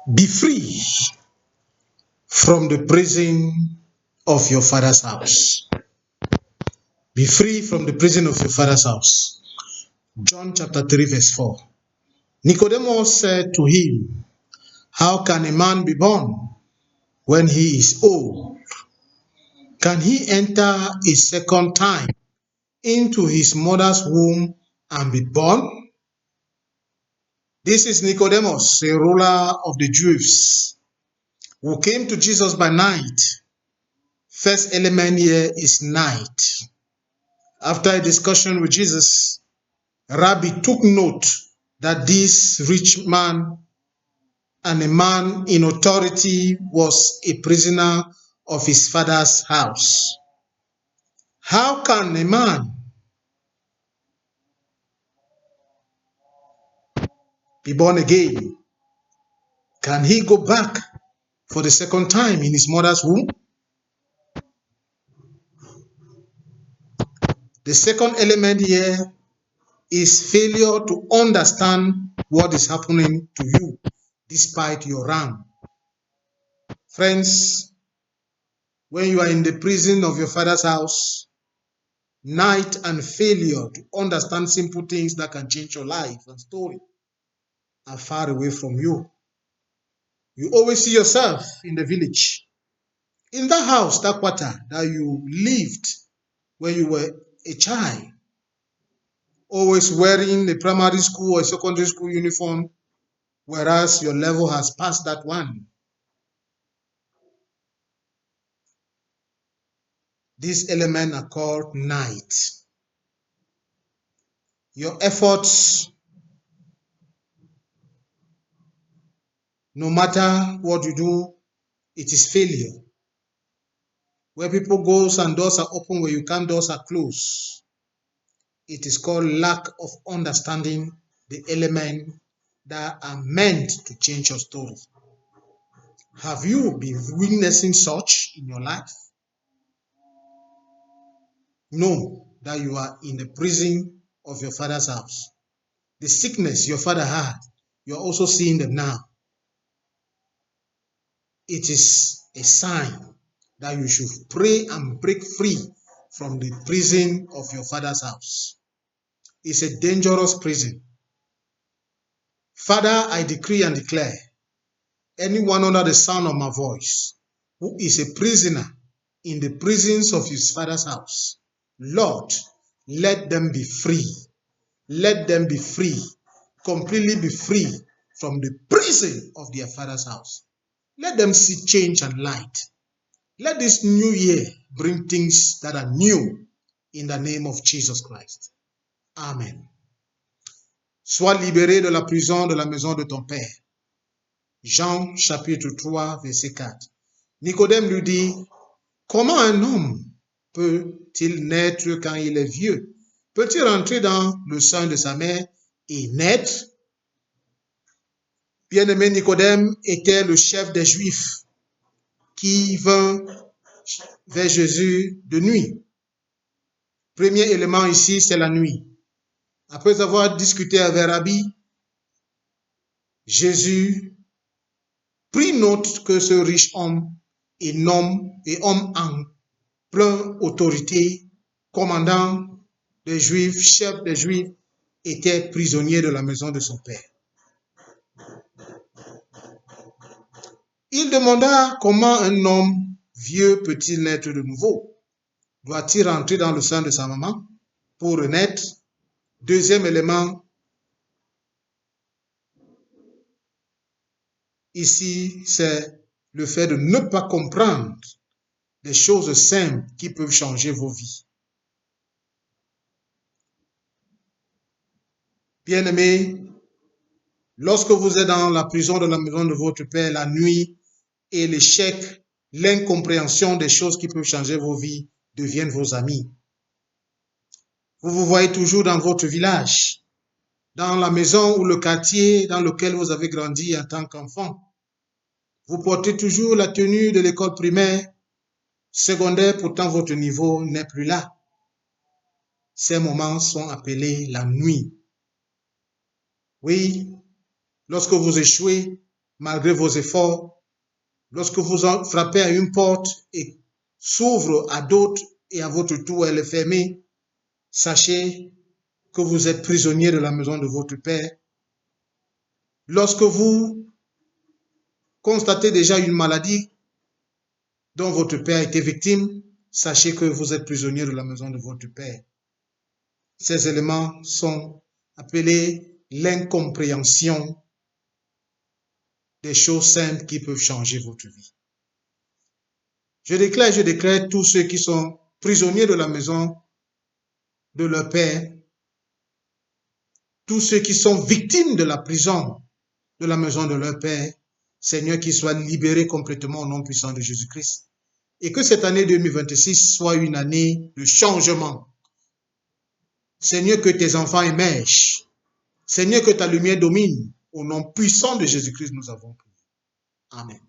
Be free from the prison of your father's house. Be free from the prison of your father's house. John chapter 3 verse 4. Nicodemus said to him, how can a man be born when he is old? Can he enter a second time into his mother's womb and be born? This is Nicodemus, a ruler of the Jews, who came to Jesus by night. First element here is night. After a discussion with Jesus, Rabbi took note that this rich man and a man in authority was a prisoner of his father's house. How can a man be born again? Can he go back for the second time in his mother's womb? The second element here is failure to understand what is happening to you despite your rank. Friends, when you are in the prison of your father's house, night and failure to understand simple things that can change your life and story are far away from you. You always see yourself in the village, in that house, that quarter that you lived when you were a child, always wearing a primary school or secondary school uniform, whereas your level has passed that one. These elements are called night. Your efforts, no matter what you do, it is failure. Where people go and doors are open, where you come, doors are closed. It is called lack of understanding the elements that are meant to change your story. Have you been witnessing such in your life? Know that you are in the prison of your father's house. The sickness your father had, you're also seeing them now. It is a sign that you should pray and break free from the prison of your father's house. It's a dangerous prison. Father, I decree and declare, anyone under the sound of my voice who is a prisoner in the prisons of his father's house, Lord, let them be free. Let them be free, completely be free from the prison of their father's house. Let them see change and light. Let this new year bring things that are new in the name of Jesus Christ. Amen. Sois libéré de la prison de la maison de ton Père. Jean chapitre 3, verset 4. Nicodème lui dit, comment un homme peut-il naître quand il est vieux? Peut-il rentrer dans le sein de sa mère et naître? Bien-aimé, Nicodème était le chef des Juifs qui vint vers Jésus de nuit. Premier élément ici, c'est la nuit. Après avoir discuté avec Rabbi, Jésus prit note que ce riche homme et homme en pleine autorité, commandant des Juifs, chef des Juifs, était prisonnier de la maison de son père. Il demanda comment un homme vieux peut-il naître de nouveau? Doit-il rentrer dans le sein de sa maman pour renaître? Deuxième élément, ici, c'est le fait de ne pas comprendre des choses simples qui peuvent changer vos vies. Bien-aimés, lorsque vous êtes dans la prison de la maison de votre père la nuit et l'échec, l'incompréhension des choses qui peuvent changer vos vies deviennent vos amis. Vous vous voyez toujours dans votre village, dans la maison ou le quartier dans lequel vous avez grandi en tant qu'enfant. Vous portez toujours la tenue de l'école primaire, secondaire, pourtant votre niveau n'est plus là. Ces moments sont appelés la nuit. Oui, lorsque vous échouez, malgré vos efforts, lorsque vous frappez à une porte et s'ouvre à d'autres et à votre tour elle est fermée, sachez que vous êtes prisonnier de la maison de votre Père. Lorsque vous constatez déjà une maladie dont votre Père a été victime, sachez que vous êtes prisonnier de la maison de votre Père. Ces éléments sont appelés l'incompréhension des choses simples qui peuvent changer votre vie. Je déclare tous ceux qui sont prisonniers de la maison de leur Père, tous ceux qui sont victimes de la prison de la maison de leur Père, Seigneur, qu'ils soient libérés complètement au nom puissant de Jésus-Christ. Et que cette année 2026 soit une année de changement. Seigneur, que tes enfants émergent. Seigneur, que ta lumière domine. Au nom puissant de Jésus-Christ, nous avons prié. Amen.